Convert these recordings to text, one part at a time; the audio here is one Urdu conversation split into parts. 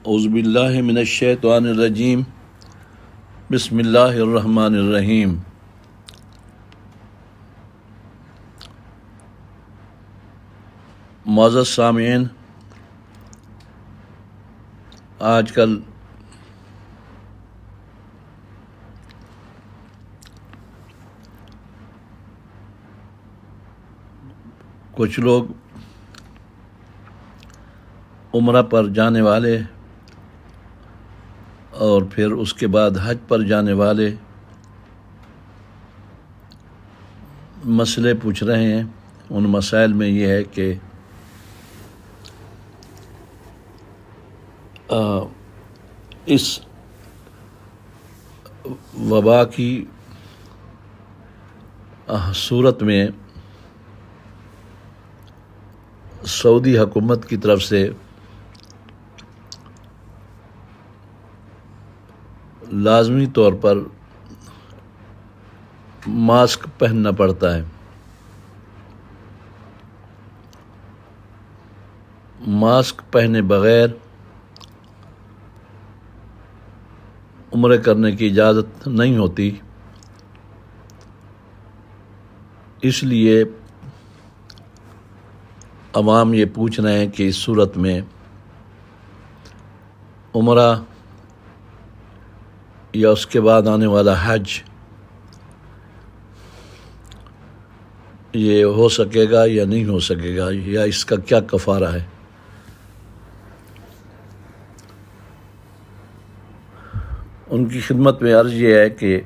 اعوذ باللہ من الشیطان الرجیم بسم اللہ الرحمن الرحیم۔ معزز سامعین، آج کل کچھ لوگ عمرہ پر جانے والے اور پھر اس کے بعد حج پر جانے والے مسئلے پوچھ رہے ہیں۔ ان مسائل میں یہ ہے کہ اس وبا کی صورت میں سعودی حکومت کی طرف سے لازمی طور پر ماسک پہننا پڑتا ہے۔ ماسک پہنے بغیر عمرے کرنے کی اجازت نہیں ہوتی، اس لیے عوام یہ پوچھ رہے ہیں کہ اس صورت میں عمرہ یا اس کے بعد آنے والا حج یہ ہو سکے گا یا نہیں ہو سکے گا، یا اس کا کیا کفارہ ہے۔ ان کی خدمت میں عرض یہ ہے کہ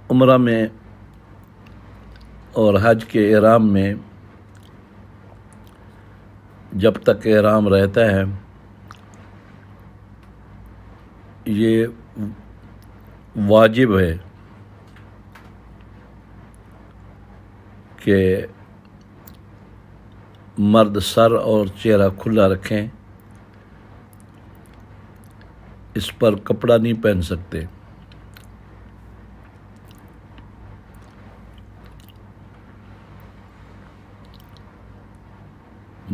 عمرہ میں اور حج کے احرام میں جب تک احرام رہتا ہے یہ واجب ہے کہ مرد سر اور چہرہ کھلا رکھیں، اس پر کپڑا نہیں پہن سکتے۔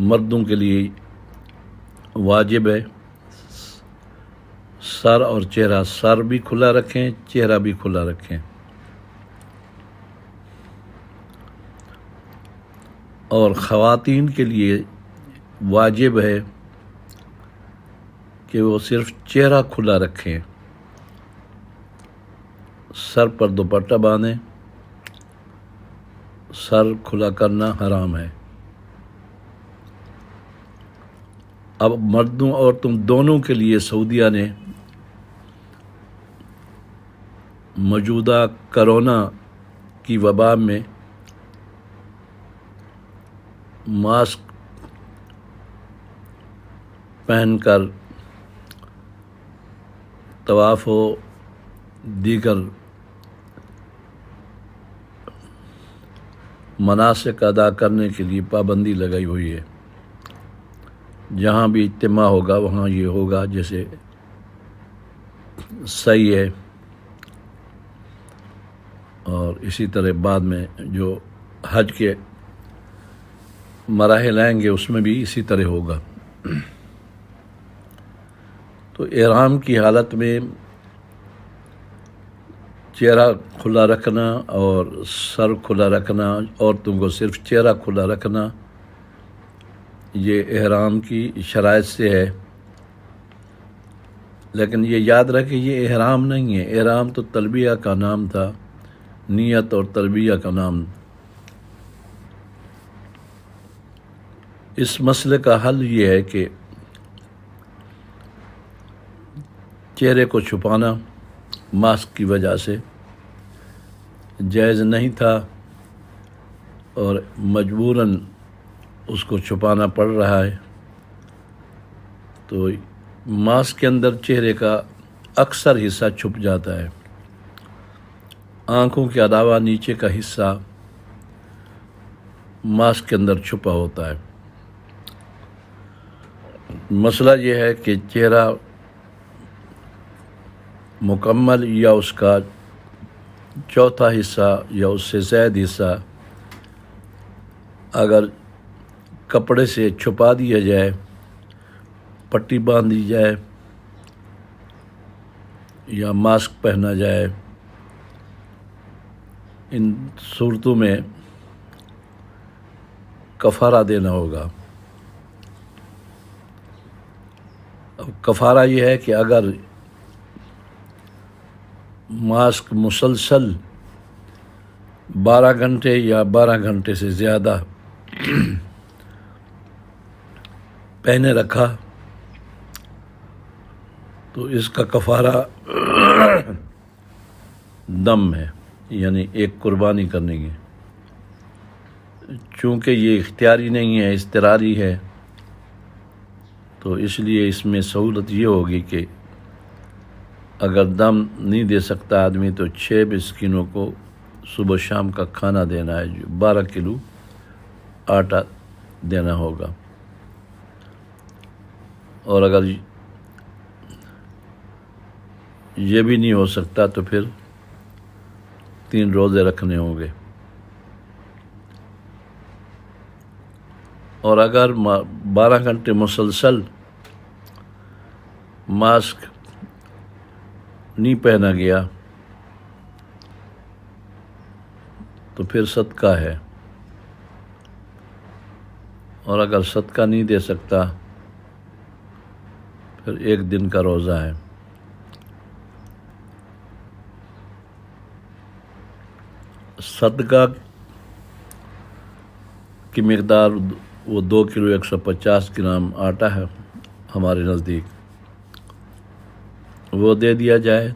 مردوں کے لیے واجب ہے سر اور چہرہ، سر بھی کھلا رکھیں، چہرہ بھی کھلا رکھیں، اور خواتین کے لیے واجب ہے کہ وہ صرف چہرہ کھلا رکھیں، سر پر دوپٹہ باندھیں، سر کھلا کرنا حرام ہے۔ اب مردوں اور تم دونوں کے لیے سعودیہ نے موجودہ کرونا کی وبا میں ماسک پہن کر طواف و دیگر مناسک ادا کرنے کے لیے پابندی لگائی ہوئی ہے۔ جہاں بھی اجتماع ہوگا وہاں یہ ہوگا، جیسے صحیح ہے، اور اسی طرح بعد میں جو حج کے مراحل آئیں گے اس میں بھی اسی طرح ہوگا۔ تو احرام کی حالت میں چہرہ کھلا رکھنا اور سر کھلا رکھنا، عورتوں کو صرف چہرہ کھلا رکھنا، یہ احرام کی شرائط سے ہے۔ لیکن یہ یاد رکھیں یہ احرام نہیں ہے، احرام تو تلبیہ کا نام تھا، نیت اور تلبیہ کا نام۔ اس مسئلے کا حل یہ ہے کہ چہرے کو چھپانا ماسک کی وجہ سے جائز نہیں تھا اور مجبوراً اس کو چھپانا پڑ رہا ہے، تو ماسک کے اندر چہرے کا اکثر حصہ چھپ جاتا ہے، آنکھوں کے علاوہ نیچے کا حصہ ماسک کے اندر چھپا ہوتا ہے۔ مسئلہ یہ ہے کہ چہرہ مکمل یا اس کا چوتھا حصہ یا اس سے زائد حصہ اگر کپڑے سے چھپا دیا جائے، پٹی باندھ دی جائے یا ماسک پہنا جائے، ان صورتوں میں کفارہ دینا ہوگا۔ اب کفارہ یہ ہے کہ اگر ماسک مسلسل 12 گھنٹے یا 12 گھنٹے سے زیادہ پہنے رکھا تو اس کا کفارہ دم ہے، یعنی ایک قربانی کرنے کی۔ چونکہ یہ اختیاری نہیں ہے، اضطراری ہے، تو اس لیے اس میں سہولت یہ ہوگی کہ اگر دم نہیں دے سکتا آدمی تو 6 مسکینوں کو صبح شام کا کھانا دینا ہے، جو 12 کلو آٹا دینا ہوگا۔ اور اگر یہ بھی نہیں ہو سکتا تو پھر 3 روزے رکھنے ہوں گے۔ اور اگر 12 گھنٹے مسلسل ماسک نہیں پہنا گیا تو پھر صدقہ ہے، اور اگر صدقہ نہیں دے سکتا پھر 1 دن کا روزہ ہے۔ صدقہ کی مقدار وہ 2 کلو 150 گرام آٹا ہے ہمارے نزدیک، وہ دے دیا جائے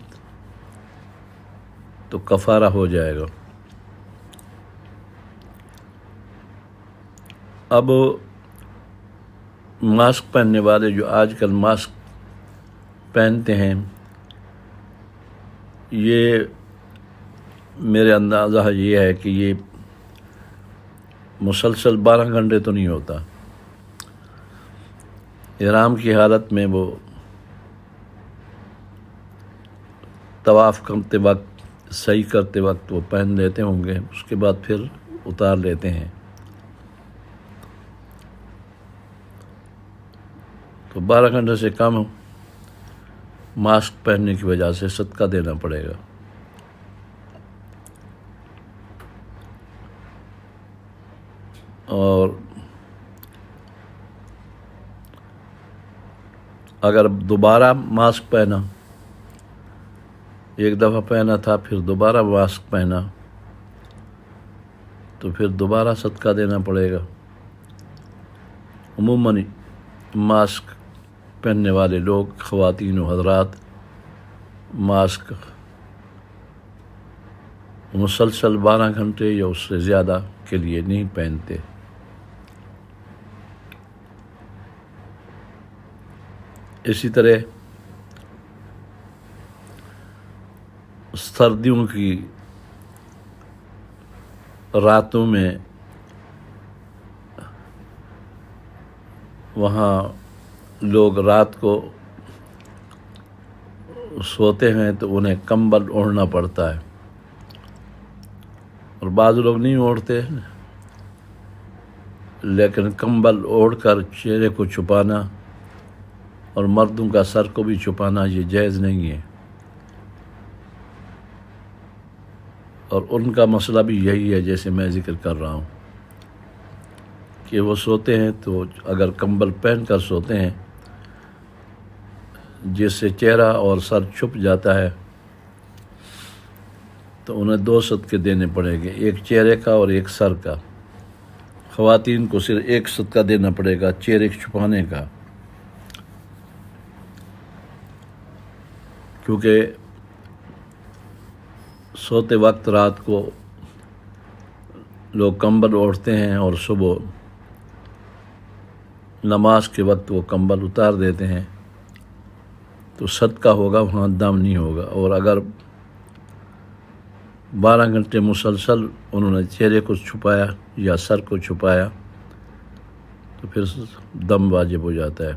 تو کفارہ ہو جائے گا۔ اب ماسک پہننے والے جو آج کل ماسک پہنتے ہیں، یہ میرے اندازہ یہ ہے کہ یہ مسلسل 12 گھنٹے تو نہیں ہوتا۔ احرام کی حالت میں وہ طواف کرتے وقت، صحیح کرتے وقت وہ پہن لیتے ہوں گے، اس کے بعد پھر اتار لیتے ہیں۔ تو 12 گھنٹے سے کم ماسک پہننے کی وجہ سے صدقہ دینا پڑے گا۔ اور اگر دوبارہ ماسک پہنا، ایک دفعہ پہنا تھا پھر دوبارہ ماسک پہنا تو پھر دوبارہ صدقہ دینا پڑے گا۔ عموماً ماسک پہننے والے لوگ، خواتین و حضرات، ماسک مسلسل 12 گھنٹے یا اس سے زیادہ کے لیے نہیں پہنتے۔ اسی طرح سردیوں کی راتوں میں وہاں لوگ رات کو سوتے ہیں تو انہیں کمبل اوڑھنا پڑتا ہے، اور بعض لوگ نہیں اوڑھتے، لیکن کمبل اوڑھ کر چہرے کو چھپانا اور مردوں کا سر کو بھی چھپانا یہ جائز نہیں ہے۔ اور ان کا مسئلہ بھی یہی ہے جیسے میں ذکر کر رہا ہوں کہ وہ سوتے ہیں تو اگر کمبل پہن کر سوتے ہیں جس سے چہرہ اور سر چھپ جاتا ہے تو انہیں 2 صدقے دینے پڑیں گے، ایک چہرے کا اور ایک سر کا۔ خواتین کو صرف 1 صدقہ دینا پڑے گا چہرے کو چھپانے کا، کیونکہ سوتے وقت رات کو لوگ کمبل اوڑھتے ہیں اور صبح نماز کے وقت وہ کمبل اتار دیتے ہیں، تو صدقہ ہوگا، وہاں دم نہیں ہوگا۔ اور اگر 12 گھنٹے مسلسل انہوں نے چہرے کو چھپایا یا سر کو چھپایا تو پھر دم واجب ہو جاتا ہے۔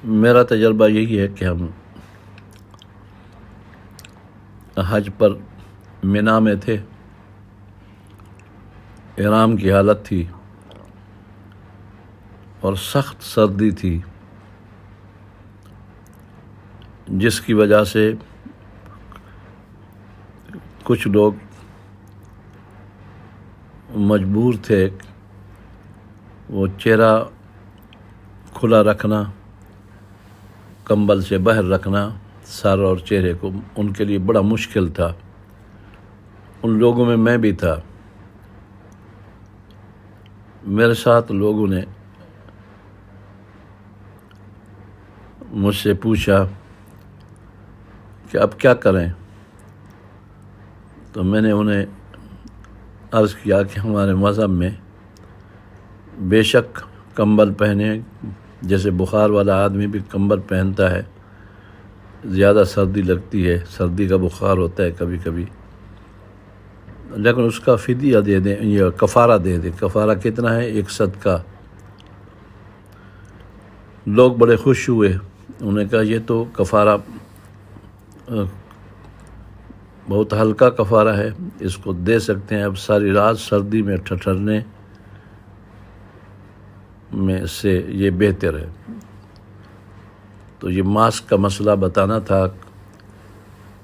میرا تجربہ یہی ہے کہ ہم حج پر مینا میں تھے، احرام کی حالت تھی اور سخت سردی تھی، جس کی وجہ سے کچھ لوگ مجبور تھے وہ چہرہ کھلا رکھنا، کمبل سے باہر رکھنا سر اور چہرے کو، ان کے لیے بڑا مشکل تھا۔ ان لوگوں میں میں بھی تھا۔ میرے ساتھ لوگوں نے مجھ سے پوچھا کہ اب کیا کریں، تو میں نے انہیں عرض کیا کہ ہمارے مذہب میں بے شک کمبل پہنے، جیسے بخار والا آدمی بھی کمبل پہنتا ہے، زیادہ سردی لگتی ہے، سردی کا بخار ہوتا ہے کبھی کبھی، لیکن اس کا فدیہ دے دیں یا کفارہ دے دیں۔ کفارہ کتنا ہے؟ 1 صدقہ۔ لوگ بڑے خوش ہوئے، انہوں نے کہا یہ تو کفارہ بہت ہلکا کفارہ ہے، اس کو دے سکتے ہیں، اب ساری رات سردی میں ٹھٹھرنے میں سے یہ بہتر ہے۔ تو یہ ماسک کا مسئلہ بتانا تھا۔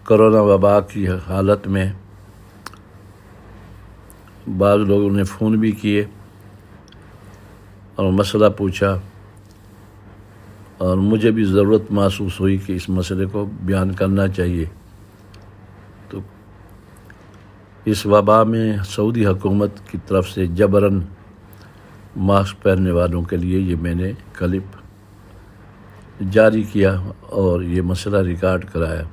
کرونا وبا کی حالت میں بعض لوگوں نے فون بھی کیے اور مسئلہ پوچھا، اور مجھے بھی ضرورت محسوس ہوئی کہ اس مسئلے کو بیان کرنا چاہیے۔ تو اس وبا میں سعودی حکومت کی طرف سے جبراً ماسک پہننے والوں کے لیے یہ میں نے کلپ جاری کیا اور یہ مسئلہ ریکارڈ کرایا۔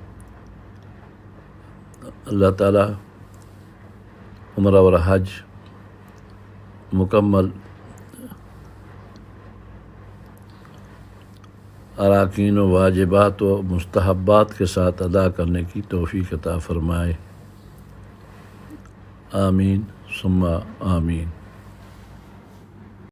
اللہ تعالیٰ عمرہ اور حج مکمل اراکین و واجبات و مستحبات کے ساتھ ادا کرنے کی توفیق عطا فرمائے۔ آمین ثم آمین۔